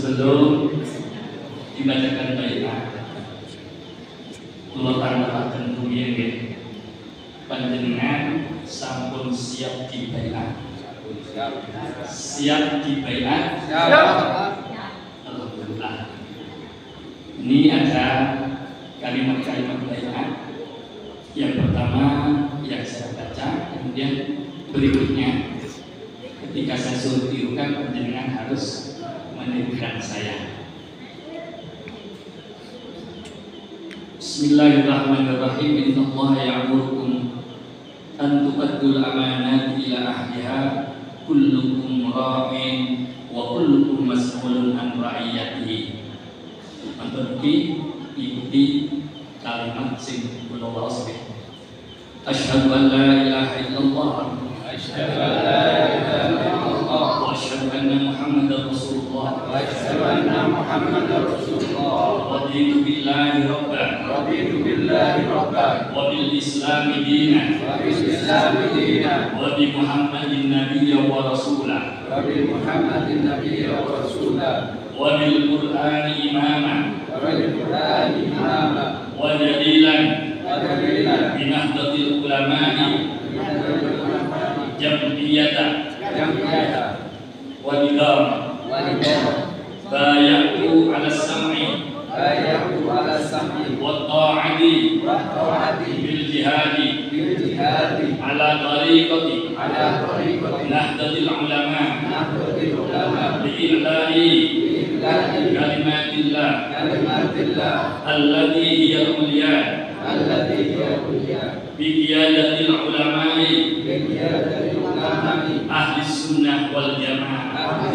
Sebelum dibacakan baiat, kula tandhaken rumiyin panjenengan sampun siap dibaiat. Siap dibaiat? Siap. Alhamdulillah. Ini ada kalimat-kalimat baiat. Yang pertama yang saya baca, kemudian berikutnya ketika saya suruh tirukan, panjenengan harus menirukan saya. Bismillahirrahmanirrahim. Innallaha ya'murukum an tu'addul amanati ila ahliha kullukum ra'in wa kullukum mas'ulun an ra'iyatihi. Mantun ikuti kalimat sing kula waos. Asyhadu an la ilaha illallah, asyhadu an la ilaha illallah, wa asyhadu anna Muhammadar Rasulullah, wa asyhadu anna Muhammadar Rasulullah. Raditu billahi rabban, raditu billahi rabban, wa bil islami dinan, wa bil islami dinan, wa bi Muhammadin nabiyyan wa rasulah, wa bi Muhammadin nabiyyan wa rasulah, wa bil Qur'ani imama, wa bil Qur'ani imama, wa jadilan binahdatil ulama'i jam'iyatan wa nidam bayatu ala sam'i wa ta'ati bil jihadi ala tariqati nahdatil ulama bi'illahi kalimatillah allati hiya al-ulya biqiyadatil ulama'i ahli sunnah wal jamaah.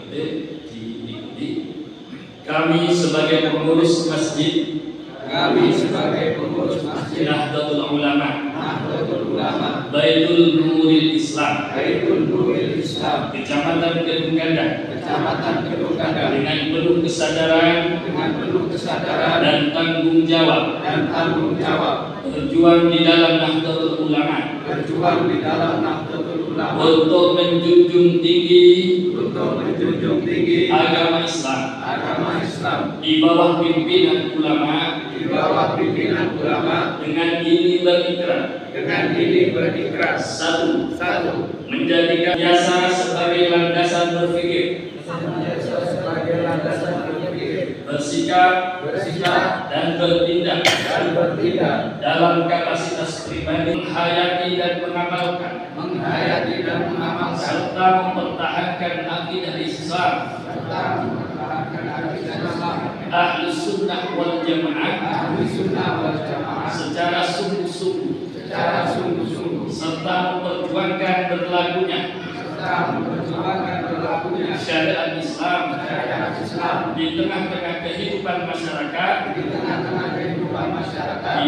Diikuti. Kami sebagai pengurus masjid, Nahdlatul Ulama, Baitul Nuril Islam, Kecamatan Kedung Ganda, dengan penuh kesadaran dan tanggung jawab, berjuang di dalam Nahdlatul Ulama, untuk menjunjung tinggi agama Islam, di bawah pimpinan ulama, dengan ini berikrar, satu, menjadikan jasa sebagai landasan berpikir, bersikap dan bertindak dalam kapasitas pribadi, menghayati dan mengamalkan serta mempertahankan akidah Islam ahli sunnah wal jamaah secara sungguh-sungguh serta memperjuangkan berlakunya syariat Islam di tengah-tengah kehidupan masyarakat, di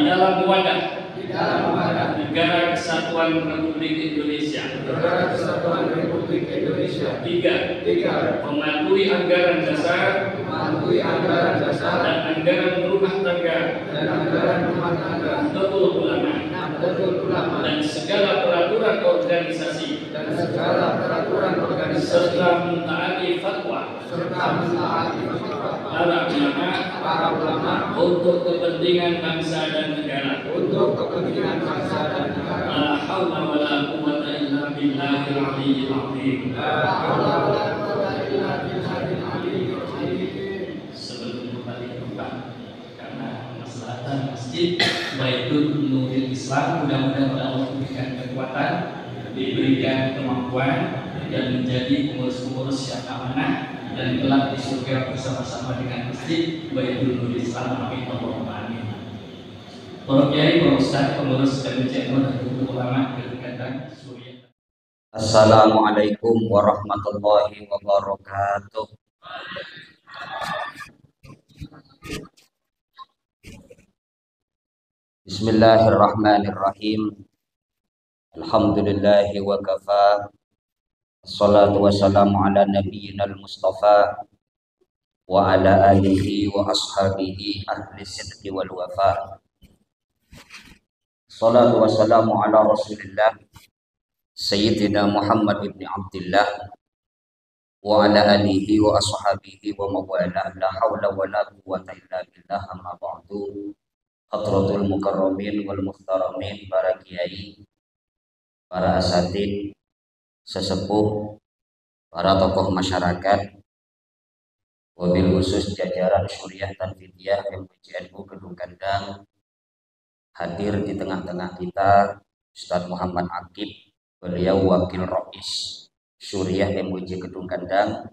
dalam wadah Negara Kesatuan Republik Indonesia. Tiga, mematuhi anggaran dasar dan anggaran rumah tangga Nahdlatul Ulama dan segala peraturan organisasi serta mentaati fatwa para ulama untuk kepentingan bangsa dan negara. La haula wala quwwata illa billahil aliyyil azim. Sebelum kembali ke tempat, karena kemaslahatan masjid Baitul Nuril Islam, mudah-mudahan Allah memberikan kekuatan, diberikan kemampuan dan menjadi pengurus-pengurus yang amanah dan kelak di surga bersama-sama dengan masjid Baitul Nuril Islam. Amin Allahumma amin. Para kiai, para ustaz, pengurus MCN dan ulama Kedungandang Suriah. Assalamualaikum warahmatullahi wabarakatuh. Bismillahirrahmanirrahim. Alhamdulillahi wa kafa. Assalatu wassalamu ala nabiyyina al-mustafa wa ala alihi wa ashabihi ahli sidqi wal wafa. Salatu wassalamu ala Rasulillah Sayyidina Muhammad ibn Abdullah wa ala alihi wa ashabihi wa mawalah, la hawla wa la quwwata illa billah, amma ba'du. Hadratul mukarramin wal muhtaramin, para kiai, para asatid, sesepuh, para tokoh masyarakat, wabil khusus jajaran Syuriah Tanfidiyah MPJNU Kedung Gandang, hadir di tengah-tengah kita Ustadz Muhammad Akib, beliau wakil Rais Syuriah MUJ Kedung Gandang.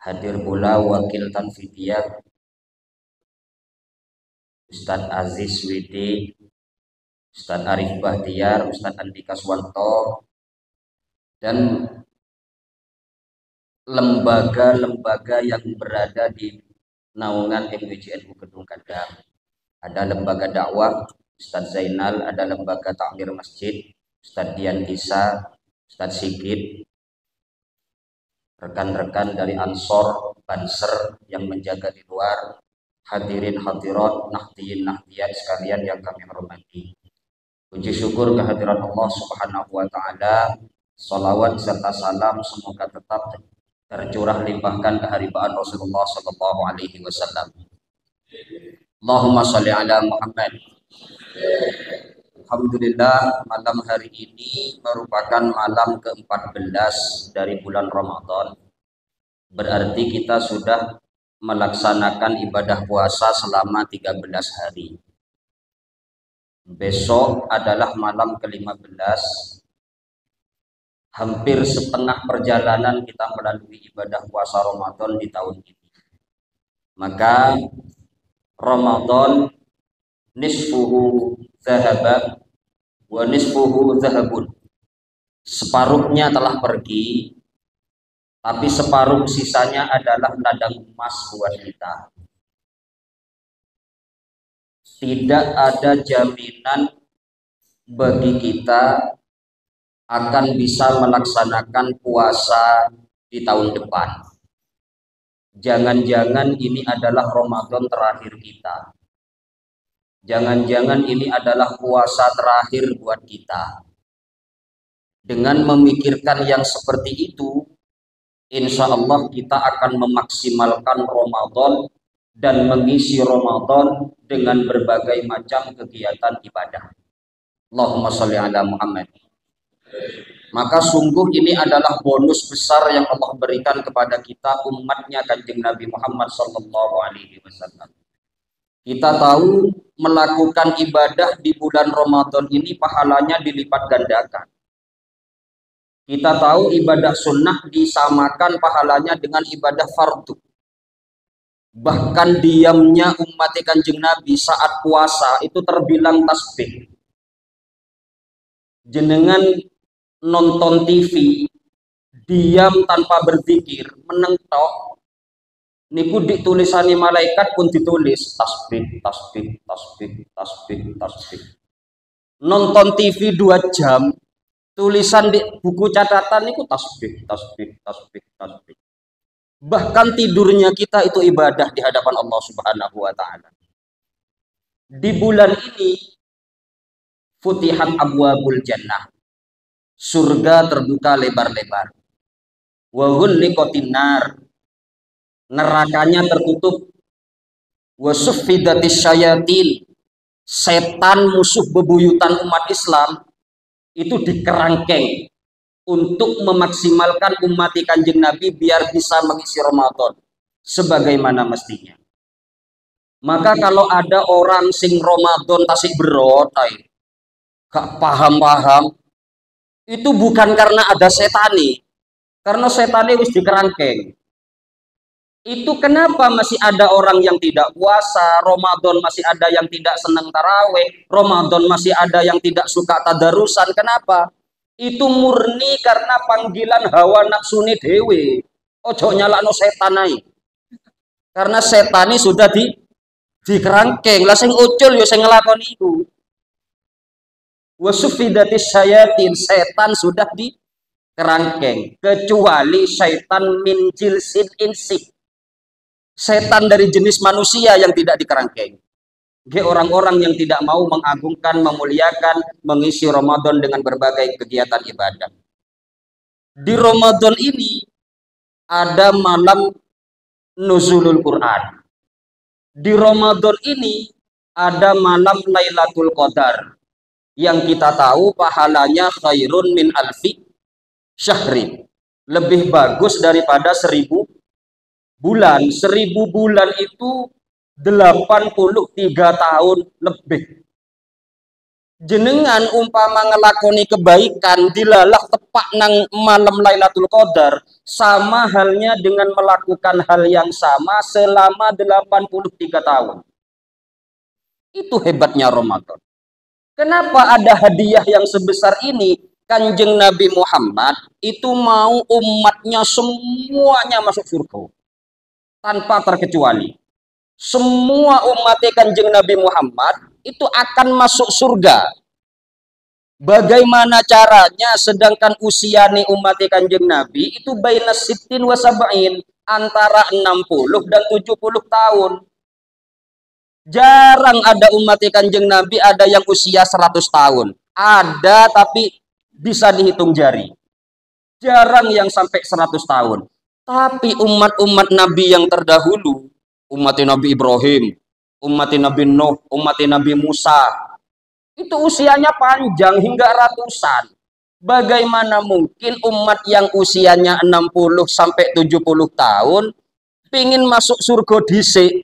Hadir pula wakil Tanfidiyah Ustadz Aziz Widi, Ustadz Arif Bahtiar, Ustadz Andika Swanto, dan lembaga-lembaga yang berada di naungan MUJNU Kedung Gandang. Ada lembaga dakwah Ustadz Zainal, ada lembaga takmir masjid Ustadz Dian Isa, Ustadz Sigit, rekan-rekan dari Ansor, Banser yang menjaga di luar, hadirin hadirat, nahdiyin nahdiyat sekalian yang kami hormati. Puji syukur kehadiran Allah Subhanahu wa taala. Salawat serta salam semoga tetap tercurah limpahkan keharibaan Rasulullah sallallahu alaihi wasallam. Allahumma sholli ala Muhammad. Alhamdulillah, malam hari ini merupakan malam ke-14 dari bulan Ramadan. Berarti kita sudah melaksanakan ibadah puasa selama 13 hari. Besok adalah malam ke-15. Hampir setengah perjalanan kita melalui ibadah puasa Ramadan di tahun ini. Maka Ramadan nisfuhu zahaba wa nisfuhu zahabun. Separuhnya telah pergi, tapi separuh sisanya adalah ladang emas buat kita. Tidak ada jaminan bagi kita akan bisa melaksanakan puasa di tahun depan. Jangan-jangan ini adalah Ramadan terakhir kita. Jangan-jangan ini adalah puasa terakhir buat kita. Dengan memikirkan yang seperti itu, insya Allah kita akan memaksimalkan Ramadan dan mengisi Ramadan dengan berbagai macam kegiatan ibadah. Allahumma sholli ala Muhammad. Maka sungguh ini adalah bonus besar yang Allah berikan kepada kita umatnya Kanjeng Nabi Muhammad sallallahu alaihi wasallam. Kita tahu melakukan ibadah di bulan Ramadan ini pahalanya dilipat gandakan. Kita tahu ibadah sunnah disamakan pahalanya dengan ibadah fardu. Bahkan diamnya umat Kanjeng Nabi saat puasa itu terbilang tasbih. Jenengan nonton TV, diam tanpa berzikir, menentok, niku ditulisani malaikat pun ditulis tasbih, tasbih, tasbih, tasbih, tasbih. Nonton TV 2 jam, tulisan di buku catatan niku tasbih, tasbih, tasbih, tasbih. Bahkan tidurnya kita itu ibadah di hadapan Allah Subhanahu wa taala. Di bulan ini futihat abwabul jannah. Surga terbuka lebar-lebar. Wa ghulliqatin nar. Nerakanya tertutup. Wa suffidatis syayatin. Setan musuh bebuyutan umat Islam itu dikerangkeng untuk memaksimalkan umat Kanjeng Nabi biar bisa mengisi Ramadan sebagaimana mestinya. Maka kalau ada orang sing Ramadan tasik berotai, gak paham-paham, itu bukan karena ada setani, karena setani wis dikerangkeng. Itu kenapa masih ada orang yang tidak puasa, Ramadan masih ada yang tidak senang taraweh, Ramadan masih ada yang tidak suka tadarusan. Kenapa? Itu murni karena panggilan hawa nafsune dewe. Ojo nyalakno setan ae. Karena setani sudah dikerangkeng. Lah sing ucul ya sing nglakoni iku. Wasufidatis syayatin, setan sudah dikerangkeng, kecuali syaitan min jilsin insi, setan dari jenis manusia yang tidak dikerangkeng. Orang-orang yang tidak mau mengagungkan, memuliakan, mengisi Ramadan dengan berbagai kegiatan ibadah. Di Ramadan ini ada malam nuzulul Quran. Di Ramadan ini ada malam Lailatul Qadar yang kita tahu pahalanya khairun min alfi syahrin, lebih bagus daripada 1000 bulan. 1000 bulan itu 83 tahun lebih. Jenengan umpama ngelakoni kebaikan dilalah tepak nang malam Lailatul Qadar, sama halnya dengan melakukan hal yang sama selama 83 tahun. Itu hebatnya Ramadan. Kenapa ada hadiah yang sebesar ini? Kanjeng Nabi Muhammad itu mau umatnya semuanya masuk surga tanpa terkecuali. Semua umat Kanjeng Nabi Muhammad itu akan masuk surga. Bagaimana caranya? Sedangkan usia nih umat Kanjeng Nabi itu baina sittin wa sab'in, antara 60 dan 70 tahun. Jarang ada umat Kanjeng Nabi ada yang usia 100 tahun. Ada tapi bisa dihitung jari. Jarang yang sampai 100 tahun. Tapi umat-umat Nabi yang terdahulu, umat Nabi Ibrahim, umat Nabi Nuh, umat Nabi Musa, itu usianya panjang hingga ratusan. Bagaimana mungkin umat yang usianya 60 sampai 70 tahun pingin masuk surga dhisik?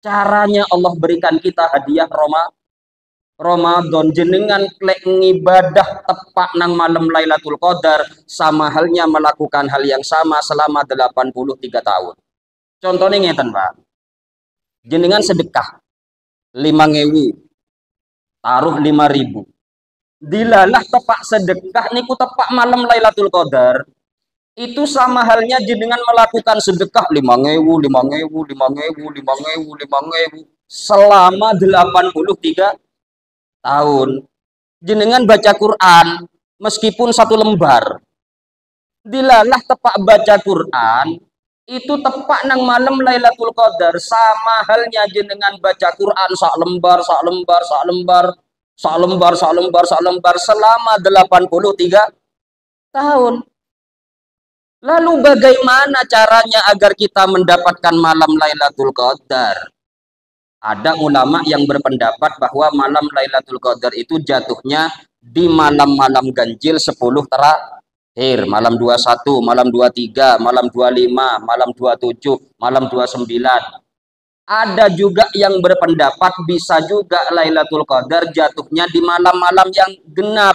Caranya Allah berikan kita hadiah Ramadan. Jenengan klek ngibadah tepak nang malam Lailatul Qadar sama halnya melakukan hal yang sama selama 83 tahun. Contohnya ngeten, Pak. Jenengan sedekah 5.000, taruh 5.000. Dilalah tepak sedekah niku tepak malam Lailatul Qadar. Itu sama halnya jenengan melakukan sedekah 5.000 selama 83 tahun. Jenengan baca Quran meskipun 1 lembar. Dilalah tepak baca Quran itu tepak nang malam Lailatul Qadar sama halnya jenengan baca Quran sak lembar selama 83 tahun. Lalu bagaimana caranya agar kita mendapatkan malam Lailatul Qadar? Ada ulama yang berpendapat bahwa malam Lailatul Qadar itu jatuhnya di malam-malam ganjil 10 terakhir, malam 21, malam 23, malam 25, malam 27, malam 29. Ada juga yang berpendapat bisa juga Lailatul Qadar jatuhnya di malam-malam yang genap.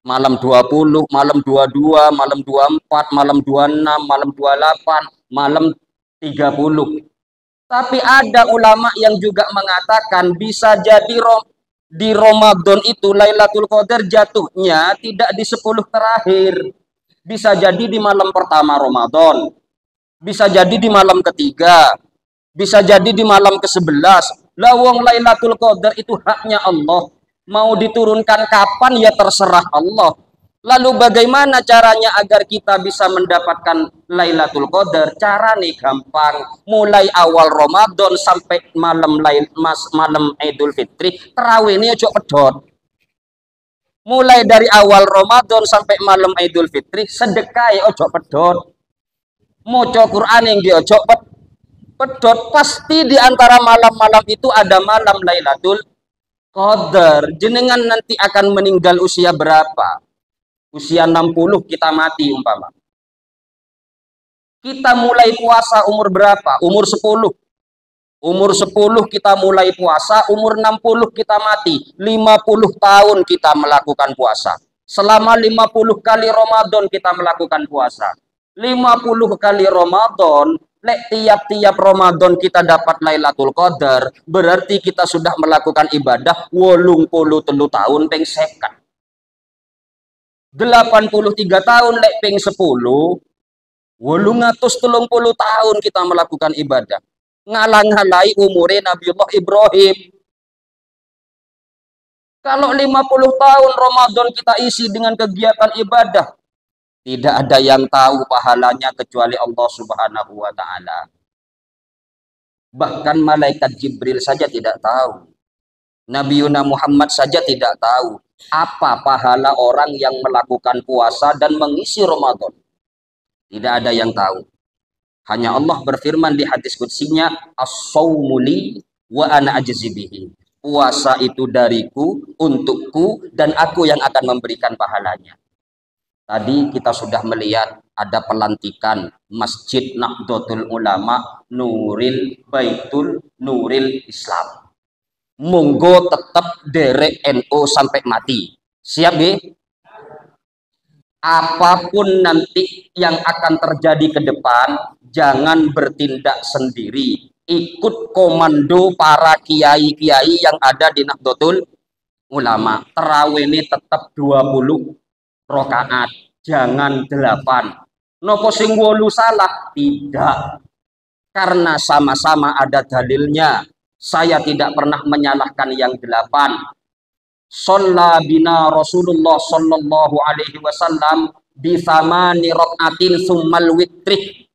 Malam 20, malam 22, malam 24, malam 26, malam 28, malam 30. Tapi ada ulama yang juga mengatakan bisa jadi di Ramadan itu Lailatul Qadar jatuhnya tidak di 10 terakhir. Bisa jadi di malam pertama Ramadan. Bisa jadi di malam ketiga. Bisa jadi di malam ke-11. Lawang Lailatul Qadar itu haknya Allah. Mau diturunkan kapan ya terserah Allah. Lalu bagaimana caranya agar kita bisa mendapatkan Lailatul Qadar? Cara nih gampang. Mulai awal Ramadan sampai malam Idul Fitri, tarawih ini ojo pedot. Mulai dari awal Ramadan sampai malam Idul Fitri, sedekah ojo pedot. Maca Quran yang di ojo pedot. Pasti di antara malam-malam itu ada malam Lailatul Qadar. Jenengan nanti akan meninggal usia berapa? Usia 60 kita mati umpama. Kita mulai puasa umur berapa? Umur 10. Umur 10 kita mulai puasa, umur 60 kita mati. 50 tahun kita melakukan puasa. Selama 50 kali Ramadan kita melakukan puasa. 50 kali Ramadan, tiap-tiap Ramadan kita dapat Lailatul Qadar, berarti kita sudah melakukan ibadah 83 tahun ping seket. 83 tahun lek ping 10, 830 tahun kita melakukan ibadah. Ngalang-ngalai umure Nabiullah Ibrahim. Kalau 50 tahun Ramadan kita isi dengan kegiatan ibadah, tidak ada yang tahu pahalanya kecuali Allah Subhanahu wa taala. Bahkan malaikat Jibril saja tidak tahu. Nabi Muhammad saja tidak tahu apa pahala orang yang melakukan puasa dan mengisi Ramadan. Tidak ada yang tahu. Hanya Allah berfirman di hadis qudsinya, as-shaumu li wa ana ajzi bihi. Puasa itu dariku, untukku, dan aku yang akan memberikan pahalanya. Tadi kita sudah melihat ada pelantikan Masjid Nahdlatul Ulama Nuril Baitul Nuril Islam. Monggo tetap derek NU sampai mati. Siap nggih? Apapun nanti yang akan terjadi ke depan, jangan bertindak sendiri. Ikut komando para kiai-kiai yang ada di Nahdlatul Ulama. Tarawih ini tetap 20 rakaat, jangan 8. Nopo sing 8 salah? Tidak. Karena sama-sama ada dalilnya. Saya tidak pernah menyalahkan yang 8. Shalla bina Rasulullah sallallahu alaihi wasallam bi thamani rakaatin tsummal witri.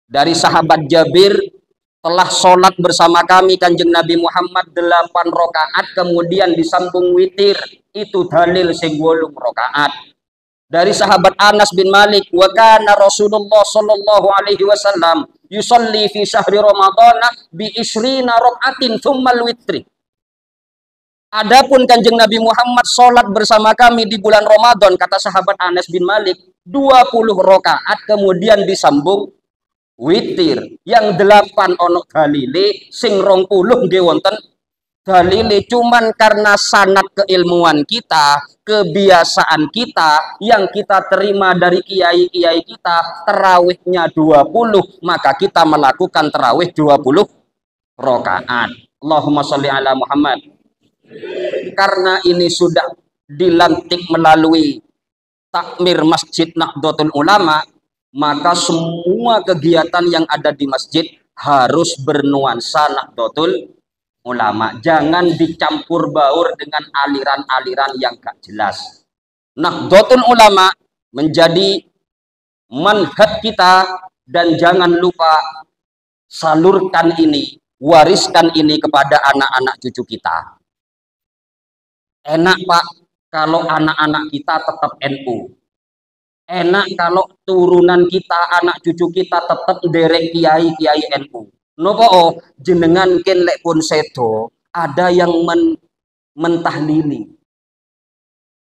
Dari sahabat Jabir, telah sholat bersama kami Kanjeng Nabi Muhammad 8 rakaat kemudian disambung witir. Itu dalil sing 8 rakaat. Dari sahabat Anas bin Malik, wa kana Rasulullah sallallahu alaihi wasallam yusalli fi syahri Ramadan bi 20 rakaatin tsummal witri. Adapun Kanjeng Nabi Muhammad sholat bersama kami di bulan Ramadan, kata sahabat Anas bin Malik, 20 rakaat kemudian disambung witir. Yang 8 onok dalile, sing 20 nggih wonten dalile, cuman karena sanad keilmuan kita, kebiasaan kita yang kita terima dari kiai-kiai kita, tarawihnya 20, maka kita melakukan tarawih 20 rakaat. Allahumma sholli ala Muhammad. Karena ini sudah dilantik melalui takmir Masjid Nahdlatul Ulama, maka semua kegiatan yang ada di masjid harus bernuansa Nahdlatul Ulama. Jangan dicampur baur dengan aliran-aliran yang gak jelas. Nahdlatul Ulama menjadi manhaj kita, dan jangan lupa salurkan ini, wariskan ini kepada anak-anak cucu kita. Enak Pak kalau anak-anak kita tetap NU. Enak kalau turunan kita, anak cucu kita tetap derek kiai-kiai NU. Nopo jenengan ken lek pun sedo, ada yang mentahlili.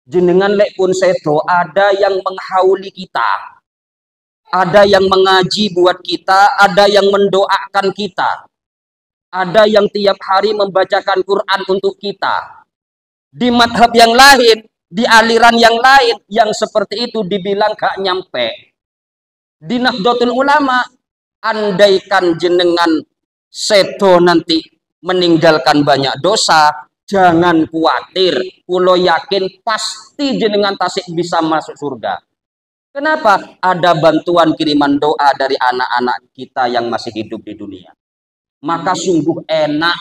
Jenengan lek pun sedo, ada yang menghauli kita. Ada yang mengaji buat kita, ada yang mendoakan kita. Ada yang tiap hari membacakan Quran untuk kita. Di madhab yang lain, di aliran yang lain, yang seperti itu dibilang gak nyampe. Di Nahdlatul Ulama, andaikan jenengan sedo nanti meninggalkan banyak dosa, jangan khawatir. Kulo yakin pasti jenengan tasik bisa masuk surga. Kenapa? Ada bantuan kiriman doa dari anak-anak kita yang masih hidup di dunia. Maka sungguh enak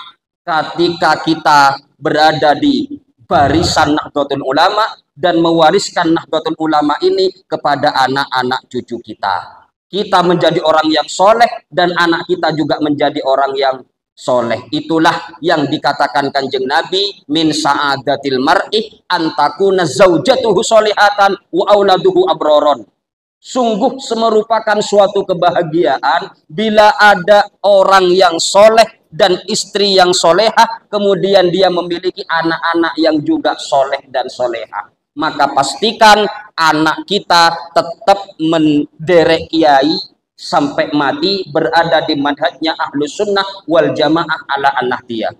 ketika kita berada di barisan Nahdlatul Ulama dan mewariskan Nahdlatul Ulama ini kepada anak-anak cucu kita. Kita menjadi orang yang soleh dan anak kita juga menjadi orang yang soleh. Itulah yang dikatakan Kanjeng Nabi, min sa'adatil mar'i antakuna zaujatuhu solihatan wa auladuhu abroron. Sungguh merupakan suatu kebahagiaan bila ada orang yang soleh dan istri yang soleha, kemudian dia memiliki anak-anak yang juga soleh dan soleha. Maka pastikan anak kita tetap menderek kiai sampai mati, berada di manhajnya Ahlus Sunnah wal Jamaah ala an-Nahdiyah.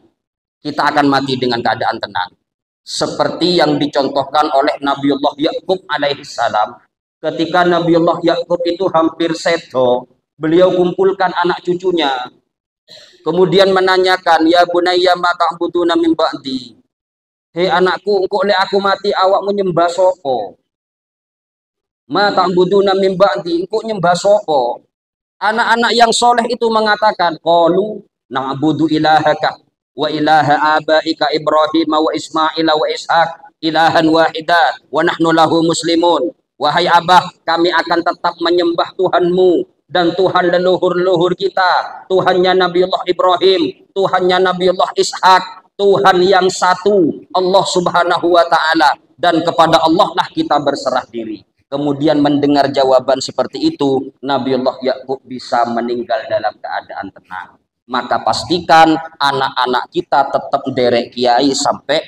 Kita akan mati dengan keadaan tenang. Seperti yang dicontohkan oleh Nabiullah Yakub alaihissalam. Ketika Nabiullah Yakub itu hampir sedo, beliau kumpulkan anak cucunya. Kemudian menanyakan, ya bunayya ma ta'buduna min ba'di. Hei anakku, engkau lek aku mati awak menyembah sapa? Ma ta'buduna min ba'di, engkau nyembah sapa? Anak-anak yang soleh itu mengatakan, qalu na'budu ilahaka wa ilaha abaika Ibrahim wa Ismail wa Ishaq ilahan wahida wa nahnu lahu muslimun. Wahai abah, kami akan tetap menyembah Tuhanmu dan Tuhan leluhur-leluhur kita, Tuhannya Nabiullah Ibrahim, Tuhannya Nabiullah Ishak, Tuhan yang satu, Allah Subhanahu wa Ta'ala, dan kepada Allah lah kita berserah diri. kemudian mendengar jawaban seperti itu, Nabiullah Yakub bisa meninggal dalam keadaan tenang. Maka pastikan anak-anak kita tetap derek kiai sampai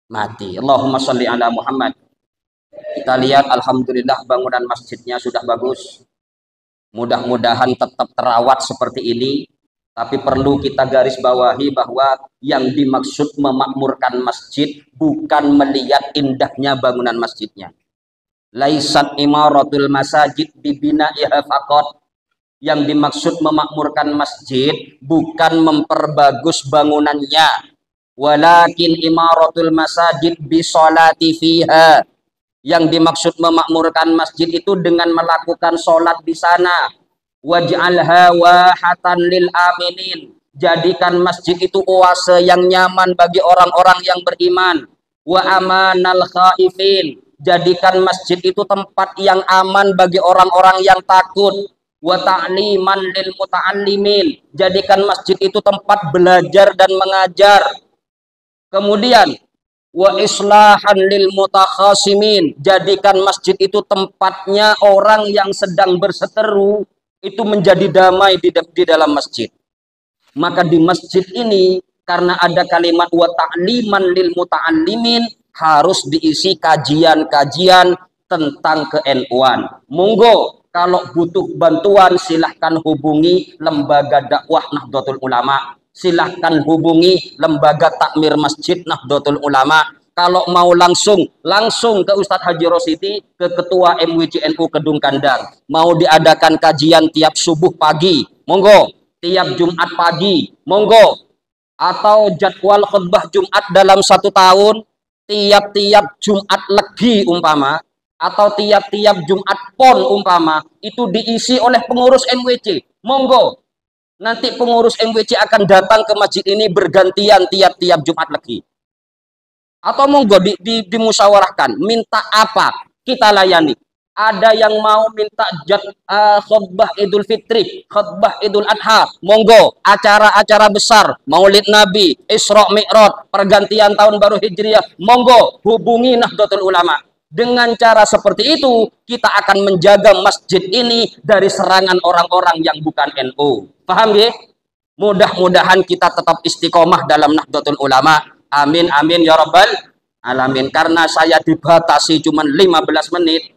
mati. Allahumma sholli ala Muhammad. Kita lihat alhamdulillah bangunan masjidnya sudah bagus. Mudah-mudahan tetap terawat seperti ini. Tapi perlu kita garis bawahi bahwa yang dimaksud memakmurkan masjid bukan melihat indahnya bangunan masjidnya. Laisat imaratul masajid bibina'iha faqat. Yang dimaksud memakmurkan masjid bukan memperbagus bangunannya, walakin imaratul masajid bisolati fiha. Yang dimaksud memakmurkan masjid itu dengan melakukan sholat di sana. Waj'alha wahatan lil aminin. Jadikan masjid itu oase yang nyaman bagi orang-orang yang beriman. Wa amanal khaifin. Jadikan masjid itu tempat yang aman bagi orang-orang yang takut. Wa ta'liman lil muta'allimin. Jadikan masjid itu tempat belajar dan mengajar. Kemudian wa islahan lil mutakhasimin. Jadikan masjid itu tempatnya orang yang sedang berseteru itu menjadi damai di dalam masjid. Maka di masjid ini karena ada kalimat wa ta'liman lil muta'allimin harus diisi kajian-kajian tentang ke-NU-an. Monggo kalau butuh bantuan silahkan hubungi lembaga dakwah Nahdlatul Ulama. Silahkan hubungi lembaga takmir masjid Nahdlatul Ulama. Kalau mau langsung ke Ustadz Haji Rosidi, ke Ketua MWJNU Kedung Kandang. Mau diadakan kajian tiap subuh pagi, monggo. Tiap Jumat pagi, monggo. Atau jadwal khutbah Jumat dalam 1 tahun, tiap-tiap Jumat Legi umpama, atau tiap-tiap Jumat Pon umpama, itu diisi oleh pengurus MWC. Monggo. Nanti pengurus MWC akan datang ke masjid ini bergantian tiap-tiap Jumat Legi. Atau monggo dimusyawarahkan, minta apa kita layani. Ada yang mau minta khutbah Idul Fitri, khutbah Idul Adha, monggo. Acara-acara besar, Maulid Nabi, Isra Mi'raj, pergantian tahun baru Hijriah, monggo hubungi Nahdlatul Ulama. Dengan cara seperti itu kita akan menjaga masjid ini dari serangan orang-orang yang bukan NU. Paham ya? Mudah-mudahan kita tetap istiqomah dalam Nahdlatul Ulama. Amin amin ya rabbal alamin. Karena saya dibatasi cuma 15 menit.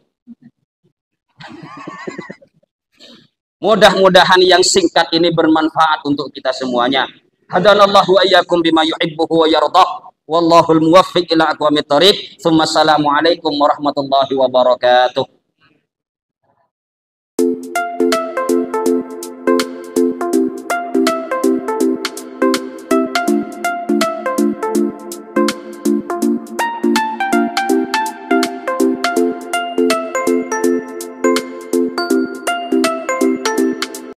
Mudah-mudahan yang singkat ini bermanfaat untuk kita semuanya. Hadanallahu ayyakum bima yuhibbuhu wa yardah. Wallahul muwaffiq ila aqwamit thoriq. Assalamualaikum warahmatullahi wabarakatuh.